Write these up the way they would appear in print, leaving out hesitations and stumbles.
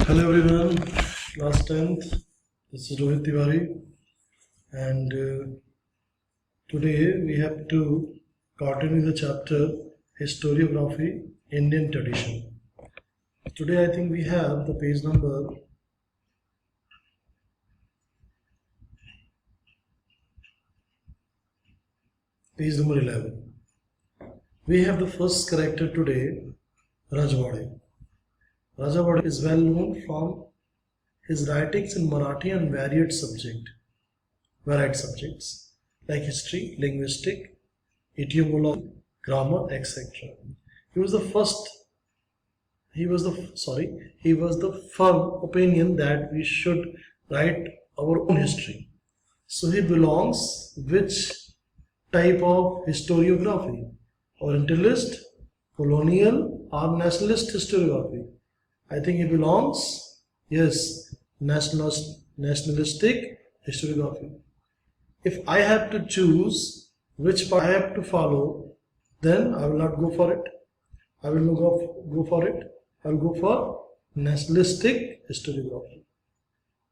Hello everyone, last 10th, this is Rohit Tiwari and today we have to continue the chapter Historiography, Indian Tradition. Today I think we have the page number 11. We have the first character today, Rajwade. Rajawade is well known from his writings in Marathi and varied subjects like history, linguistic, etymology, grammar, etc. He was the firm opinion that we should write our own history. So he belongs which type of historiography? Orientalist, colonial, or nationalist historiography? I think he belongs, yes, nationalistic historiography. If I have to choose which part I have to follow, then I will not go for it. I will not go for it. I will go for nationalistic historiography.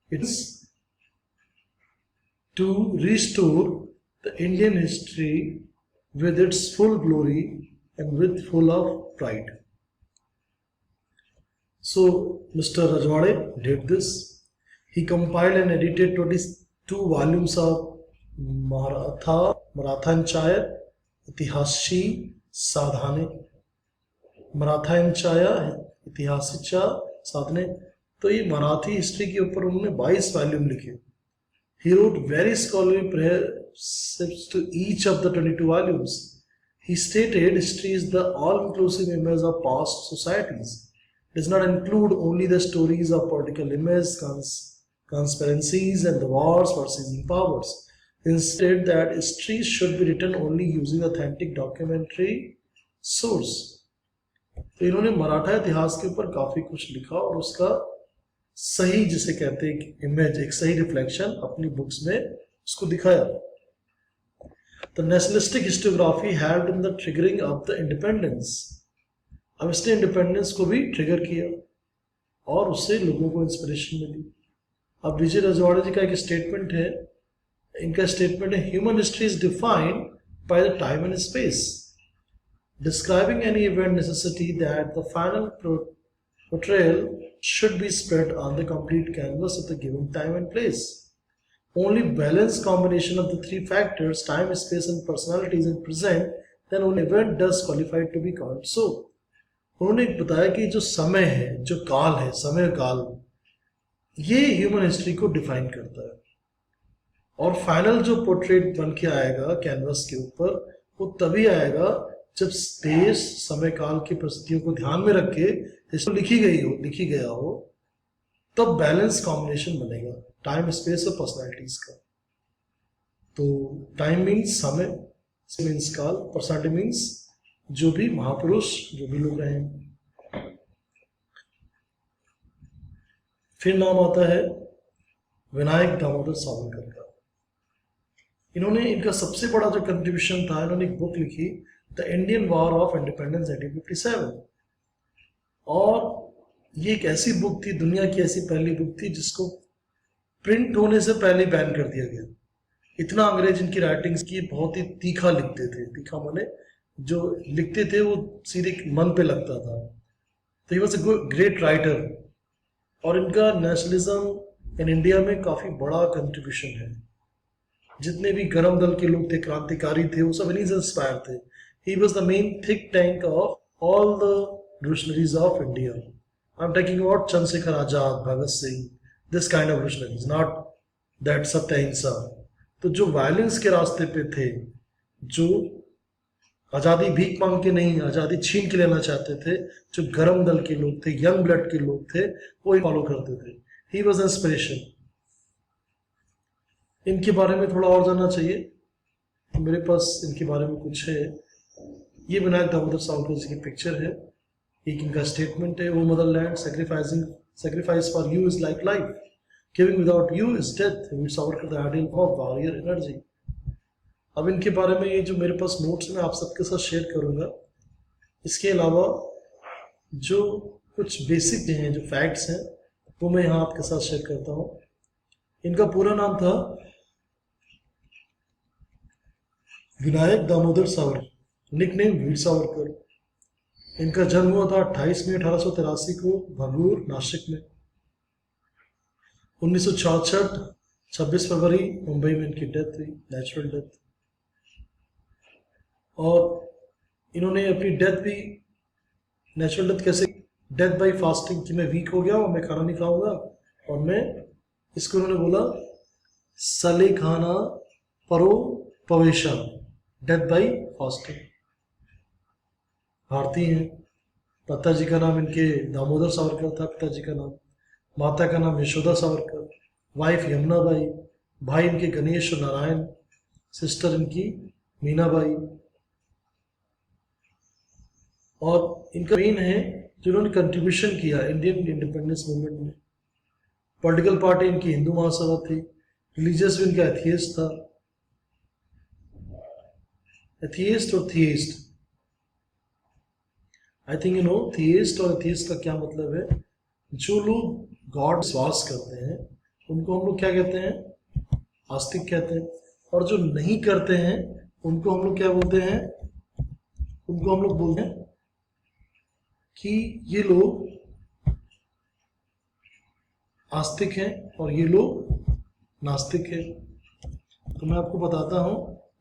It's to restore the Indian history with its full glory and with full of pride. So Mr. Rajwade did this. He compiled and edited 22 volumes of Marathanchaya Itihasi Sadhane. Marathanchaya Itihasicha Sadhane. तो ये Marathi history के ऊपर उन्होंने 22 volume लिखे. He wrote very scholarly precepts to each of the 22 volumes. He stated history is the all-inclusive image of past societies. It does not include only the stories of political images, conspiracies, and the wars for seizing powers. Instead, that history should be written only using authentic documentary source. तो इन्होंने मराठा इतिहास के ऊपर काफी कुछ लिखा और उसका सही, जिसे कहते हैं इमेज, एक सही रिफ्लेक्शन अपनी बुक्स में उसको दिखाया. The nationalistic historiography helped in the triggering of the independence. अब इसने इंडिपेंडेंस को भी ट्रिगर किया और उससे लोगों को इंस्पिरेशन मिली. अब विजय रजवाड़े जी का एक स्टेटमेंट है, इनका स्टेटमेंट है, human history is defined by the time and space, describing any event necessity that the final portrayal should be spread on the complete canvas of the given time and place. Only balanced combination of the three factors, time, space and personalities is present, then only event does qualify to be called so. उन्होंने बताया कि जो समय है, जो काल है, समय काल, ये ह्यूमन हिस्ट्री को डिफाइन करता है और फाइनल जो पोर्ट्रेट बन के आएगा कैनवस के ऊपर, वो तभी आएगा जब देश समय काल की परिस्थितियों को ध्यान में रख के हिस्ट्री लिखी गया हो, तब बैलेंस कॉम्बिनेशन बनेगा टाइम, स्पेस और पर्सनालिटीज का. तो टाइम मीन्स समय, मीन्स काल, पर्सनालिटी मीन्स जो भी महापुरुष, जो भी लोग रहे हैं. फिर नाम आता है विनायक दामोदर सावरकर का. इन्होंने, इनका सबसे बड़ा जो कंट्रीब्यूशन था, इन्होंने एक बुक लिखी, the Indian war of independence 1857. और ये एक ऐसी बुक थी, दुनिया की ऐसी पहली बुक थी जिसको प्रिंट होने से पहले बैन कर दिया गया. इतना अंग्रेज इनकी राइटिंग्स की बहुत ही तीखा लिखते थे. तीखा माने जो लिखते थे वो सीधे मन पे लगता था. तो he was a great writer और इनका नेशनलिज्म इन इंडिया में काफी बड़ा कंट्रीब्यूशन है. जितने भी गरम दल के लोग थे, क्रांतिकारी थे, वो सब इन्हीं से इंस्पायर थे. ही was the main thick tank of all the revolutionaries of India. I'm talking about Chandrasekhar Azad, Bhagat Singh, this kind of revolutionaries, not that Satya Ahimsa. तो जो वायलेंस के रास्ते पे थे, जो आज़ादी भीख मांग के नहीं, आज़ादी छीन के लेना चाहते थे, जो गरम दल के लोग थे, यंग ब्लड के लोग थे, वो ही फॉलो करते थे. He was inspiration. इनके बारे में थोड़ा और जानना चाहिए, मेरे पास इनके बारे में कुछ है. ये विनायक दामोदर सावरकर जी की पिक्चर है. एक इनका स्टेटमेंट है, वो Motherland sacrifice for you is like life, giving without you is death. Savarkar the ideal of warrior energy. अब इनके बारे में ये जो मेरे पास नोट्स मैं आप सबके साथ शेयर करूंगा. इसके अलावा जो कुछ बेसिक हैं, जो फैक्ट्स हैं, वो मैं यहाँ आपके साथ शेयर करता हूँ। इनका पूरा नाम था विनायक दामोदर सावरकर, निकनेम वीर सावरकर। इनका जन्म हुआ था 28 मई 1883 को भंगूर, नासिक में। 1966 26 फरवरी मुंबई में इनकी डेथ हुई, नेचुरल डेथ। और इन्होंने अपनी डेथ भी नेचुरल डेथ कैसे, डेथ बाय फास्टिंग, कि मैं वीक हो गया हूँ, मैं खाना नहीं खाऊंगा, और मैं इसको उन्होंने बोला सले खाना परो पवेशा, डेथ बाय फास्टिंग। भारतीय हैं। पिताजी का नाम इनके दामोदर सावरकर था, पिताजी का नाम। माता का नाम यशोदा सावरकर, वाइफ यमुना बाई, भाई इनके गणेश और नारायण, सिस्टर इनकी मीनाबाई। और इनका मेन है जिन्होंने कंट्रीब्यूशन किया इंडियन इंडिपेंडेंस मूवमेंट में। पॉलिटिकल पार्टी इनकी हिंदू महासभा थी। रिलीजियस भी इनका एथियस्ट था, एथियस्ट और थियस्ट। आई थिंक यू नो थियस्ट और एथियस्ट का क्या मतलब है। जो लोग गॉड विश्वास करते हैं उनको हम लोग क्या कहते हैं, आस्तिक कहते हैं। और जो नहीं करते हैं उनको हम लोग क्या बोलते हैं, उनको हम लोग बोलते हैं कि ये लोग आस्तिक हैं और ये लोग नास्तिक हैं। तो मैं आपको बताता हूं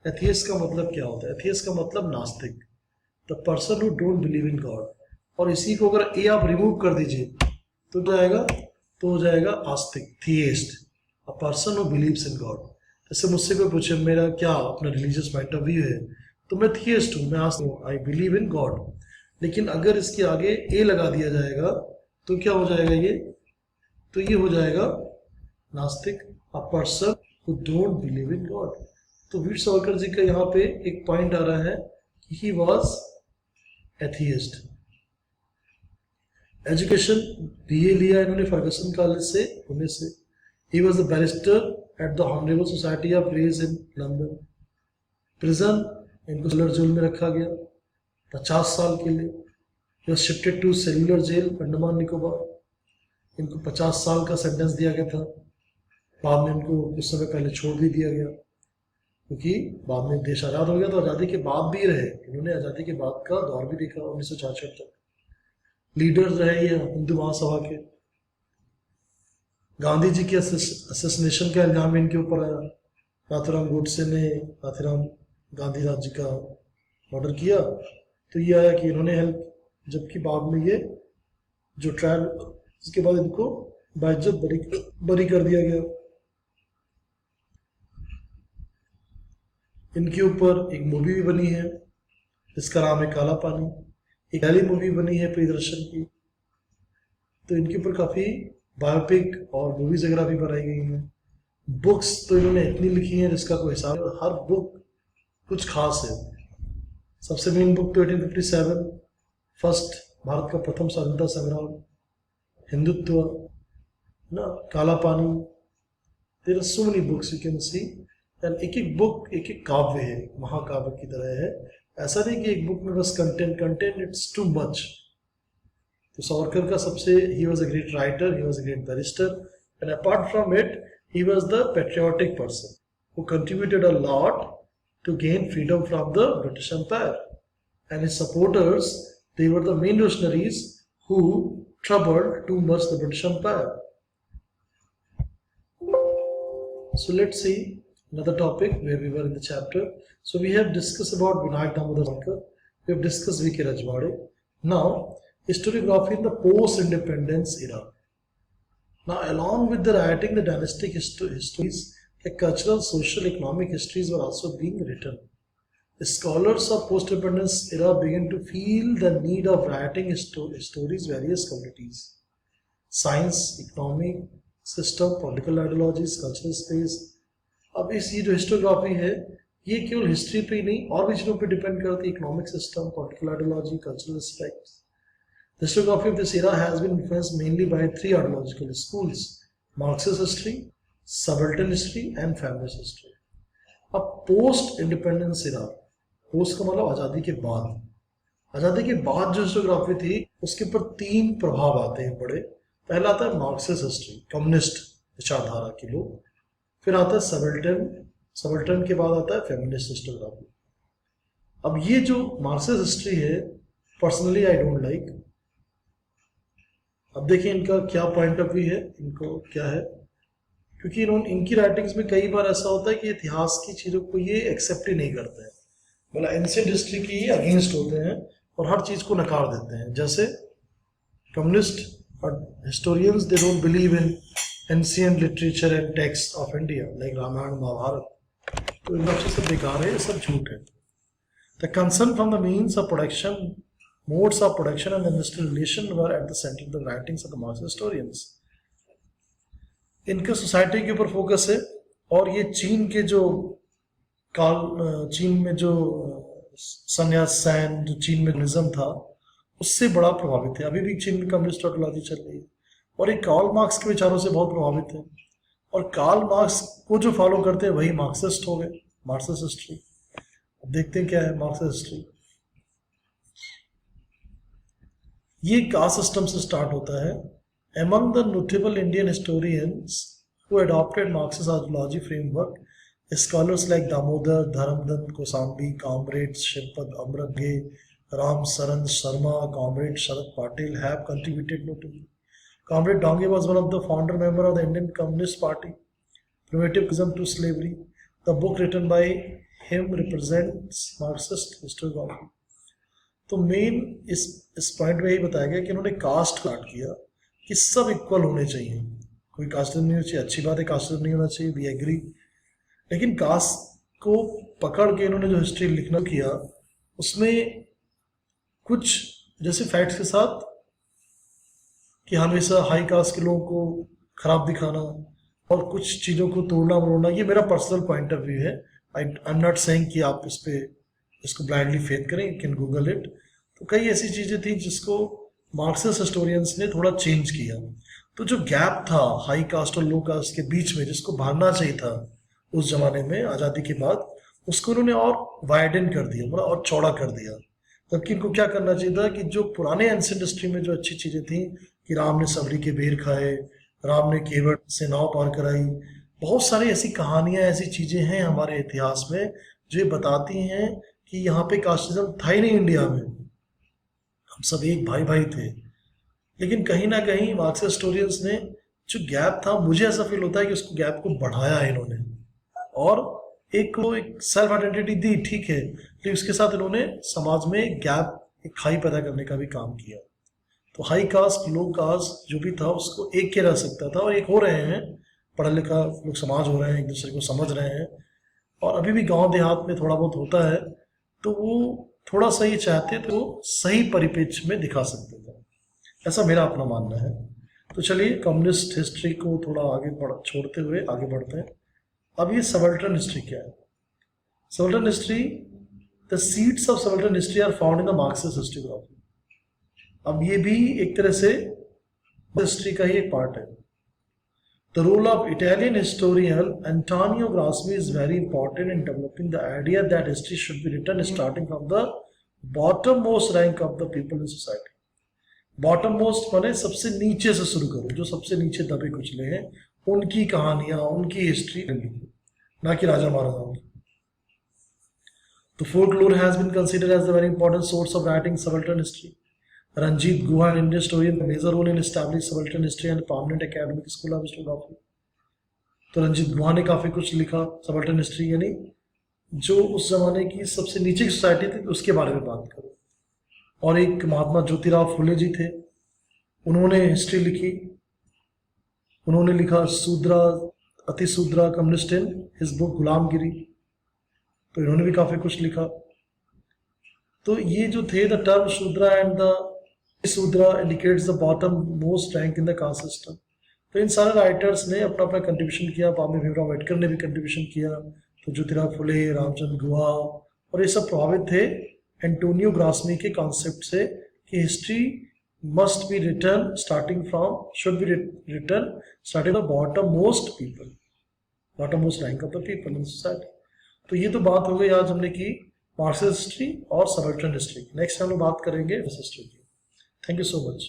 एथियस्ट का मतलब क्या होता है। एथियस्ट का मतलब नास्तिक, the person who don't believe in God. और इसी को अगर ए आप रिमूव कर दीजिए तो जाएगा, तो हो जाएगा आस्तिक, theist, a person who believes in God. जैसे मुझसे कोई पूछे मेरा क्या अपना रिलीजियस पॉइंट ऑफ व्यू है, तो मैं थियस्ट हूँ, मैं आस्तिक हूँ, आई बिलीव इन गॉड। लेकिन अगर इसके आगे ए लगा दिया जाएगा तो क्या हो जाएगा ये, तो ये हो जाएगा नास्तिक, अ person who don't believe in God. तो वीर सावरकर जी का यहाँ पे एक पॉइंट आ रहा है कि he was atheist. Education BA लिया इन्होंने फर्गसन कॉलेज से, पुणे से। He was the barrister at the honourable society of Gray's Inn London. Prison, इनको सेलुलर जेल में रखा गया 50 साल के लिए। He was shifted to cellular jail Andaman Nicobar. इनको 50 साल का सेंटेंस दिया गया था। बाद में इनको कुछ समय पहले छोड़ भी दिया गया, क्योंकि बाद में देश आज़ाद हो गया। तो आज़ादी के बाद भी रहे इन्होंने, आज़ादी के बाद का दौर भी देखा 1966 तक। लीडर रहे ये हिंदू महासभा के। गांधी जी के असैसिनेशन का इल्जाम इनके ऊपर आया। नाथूराम गोडसे ने नाथूराम गांधी जी का मर्डर किया, तो ये आया कि इन्होंने हेल्प, जबकि बाद में ये जो ट्रायल, इसके बाद इनको बाइज्जत बरी कर दिया गया। इनके ऊपर एक मूवी भी बनी है जिसका नाम है काला पानी। एक पहली मूवी बनी है प्रियदर्शन की। तो इनके ऊपर काफी बायोपिक और मूवीज वगैरह भी बनाई गई हैं। बुक्स तो इन्होंने इतनी लिखी हैं जिसका कोई हिसाब नहीं। हर बुक कुछ खास है। सबसे मेन बुक तो 1857, फर्स्ट भारत का प्रथम स्वतंत्रता संग्राम, हिंदुत्व ना, Kala Pani. There are so many books you can see. And एक एक बुक एक एक काव्य है, महाकाव्य की तरह है। ऐसा नहीं कि एक बुक में बस कंटेंट इट्स टू मच। तो सावरकर का सबसे, he was a great writer, he was a great barrister, and apart from it he was the patriotic person who contributed a lot to gain freedom from the British Empire. And his supporters, they were the main revolutionaries who troubled too much the British Empire. So let's see another topic where we were in the chapter. So we have discussed about Vinayak Damodar Savarkar. We have discussed V.K. Rajwade. Now, historiography in the post-independence era. Now, along with the writing the dynastic histories, the cultural, social, economic histories were also being written. The scholars of post-independence era began to feel the need of writing stories various communities, science, economic system, political ideologies, cultural space. अब इस ये जो historiography है ये केवल history पे ही नहीं और भी चीज़ों पे डिपेंड करती है, economic system, political ideology, cultural aspects. The historiography of this era has been influenced mainly by three ideological schools: Marxist history, subaltern history and feminist history. अब पोस्ट इंडिपेंडेंस इरा, पोस्ट का मतलब आज़ादी के बाद, आज़ादी के बाद जो हिस्टोग्राफी थी उसके ऊपर तीन प्रभाव आते हैं बड़े. पहला आता है मार्क्सिस्ट हिस्ट्री, कम्युनिस्ट विचारधारा के लोग। फिर आता है सबल्टन के बाद आता है फेमिनिस्ट हिस्टोग्राफी। अब ये जो मार्क्सिस्ट हिस्ट्री है, पर्सनली आई डोंट लाइक। अब देखिए इनका क्या पॉइंट ऑफ व्यू है, इनको क्या है, क्योंकि इनकी राइटिंग्स में कई बार ऐसा होता है कि इतिहास की चीज़ों को ये एक्सेप्ट ही नहीं करते हैं, मतलब एंशिएंट हिस्ट्री की अगेंस्ट होते हैं और हर चीज़ को नकार देते हैं। जैसे कम्युनिस्ट और historians, they don't believe in ancient literature and text of India like Ramayan Mahabharat. तो इन सब से बेकार है, ये सब झूठ है। The concern from the means of production, modes of production and industrial relation were at the centre of the writings of the Marxist historians. इनके सोसाइटी के ऊपर फोकस है, और ये चीन के जो चीन में जो संन्यास सैन, जो चीन में कम्युनिज्म था, उससे बड़ा प्रभावित है। अभी भी चीन में कम्युनिस्ट आइडियोलॉजी चल रही है, और ये कार्ल मार्क्स के विचारों से बहुत प्रभावित है। और कार्ल मार्क्स को जो फॉलो करते हैं वही मार्क्सिस्ट हो गए, मार्क्सिस्ट हिस्ट्री। अब देखते हैं क्या है मार्क्सिस्ट हिस्ट्री। ये कास्ट सिस्टम से स्टार्ट होता है। Among the notable Indian historians who adopted Marxist ideology framework, scholars like Damodar, Dharamdhan, Kosambi, comrades Shirpad Amraghe, Ram Saran Sharma, comrade Sharad Patil have contributed notably. Comrade Donge was one of the founder member of the Indian Communist Party. Primitivism to Slavery. The book written by him represents Marxist historiography. तो main इस point में यही बताया गया कि इन्होंने cast को start किया कि सब इक्वल होने चाहिए, कोई कास्टिज्म नहीं होना चाहिए। अच्छी बात है, कास्टिज्म नहीं होना चाहिए, वी एग्री। लेकिन कास्ट को पकड़ के इन्होंने जो हिस्ट्री लिखना किया, उसमें कुछ जैसे फैक्ट्स के साथ कि हमेशा हाई कास्ट के लोगों को खराब दिखाना और कुछ चीज़ों को तोड़ना मरोड़ना, ये मेरा पर्सनल पॉइंट ऑफ व्यू है। आई एम नॉट सेइंग कि आप इसको ब्लाइंडली फेथ करें, यू कैन गूगल इट। तो कई ऐसी चीज़ें थी जिसको मार्क्सिस्ट हिस्टोरियंस ने थोड़ा चेंज किया। तो जो गैप था हाई कास्ट और लो कास्ट के बीच में, जिसको भरना चाहिए था उस जमाने में आज़ादी के बाद, उसको उन्होंने और वाइडन कर दिया, मतलब और चौड़ा कर दिया। जबकि इनको क्या करना चाहिए था कि जो पुराने एंशिएंट हिस्ट्री में जो अच्छी चीज़ें थी कि राम ने सबरी के बेर खाए, राम ने केवट से नाव पार कराई, बहुत सारी ऐसी कहानियाँ, ऐसी चीज़ें हैं हमारे इतिहास में जो बताती हैं कि यहाँ पे कास्टिज्म था ही नहीं इंडिया में, हम सब एक भाई भाई थे। लेकिन कहीं ना कहीं मार्क्सिस्ट हिस्टोरियंस ने जो गैप था, मुझे ऐसा फील होता है कि उसको गैप को बढ़ाया है इन्होंने, और एक सेल्फ आइडेंटिटी दी, ठीक है, लेकिन उसके साथ इन्होंने समाज में एक गैप, एक खाई पैदा करने का भी काम किया। तो हाई कास्ट लो कास्ट जो भी था उसको एक के रह सकता था, और एक हो रहे हैं, पढ़ा लिखा लोग समाज हो रहे हैं, एक दूसरे को समझ रहे हैं, और अभी भी गांव देहात में थोड़ा बहुत होता है। तो वो थोड़ा सा ये चाहते तो सही परिप्रेक्ष्य में दिखा सकते थे, ऐसा मेरा अपना मानना है। तो चलिए कम्युनिस्ट हिस्ट्री को थोड़ा आगे छोड़ते हुए आगे बढ़ते हैं। अब ये सबल्टन हिस्ट्री क्या है? Subaltern history, the seeds of subaltern history are found in the Marxist historiography. अब ये भी एक तरह से हिस्ट्री का ही एक पार्ट है। The role of Italian historian Antonio Grasmi is very important in developing the idea that history should be written starting from the bottommost rank of the people in society. Bottommost माने सबसे नीचे से शुरू करो, जो सबसे नीचे दबे कुचले हैं, उनकी कहानियां, उनकी हिस्ट्री लिखो, ना कि राजा महाराजाओं की। The folklore has been considered as a very important source of writing subaltern history. Ranjit Guha, an Indian historian, played a major role in establishing subaltern history and a permanent academic school of historiography. तो रंजीत गुहा ने काफी कुछ लिखा subaltern history, यानी जो उस जमाने की सबसे नीचे की सोसाइटी थी उसके बारे में बात करो। और एक महात्मा ज्योतिराव फुले जी थे, उन्होंने हिस्ट्री लिखी। उन्होंने लिखा शूद्रा अतिशूद्रा कम्युनिस्ट इन हिज बुक गुलामगिरी, तो इन्होंने भी काफी कुछ लिखा। तो ये जो थे, the term Shudra and the Shudra indicates the bottom most rank in the caste system. तो इन सारे राइटर्स ने अपना अपना कंट्रीब्यूशन किया। स्वामी भीमराव अम्बेडकर ने भी कंट्रीब्यूशन किया, तो ज्योतिराव फुले, रामचंद्र गुहा, और ये सब प्रभावित थे एंटोनियो ग्रास्मी के कॉन्सेप्ट से कि history must be written starting from, should be written starting the bottom most people, bottom most rank of the people in society. तो ये तो बात हो गई आज हमने की मार्क्सिस्ट हिस्ट्री और सबल्टन हिस्ट्री। नेक्स्ट हम लोग बात करेंगे हिस्ट्री की। Thank you so much.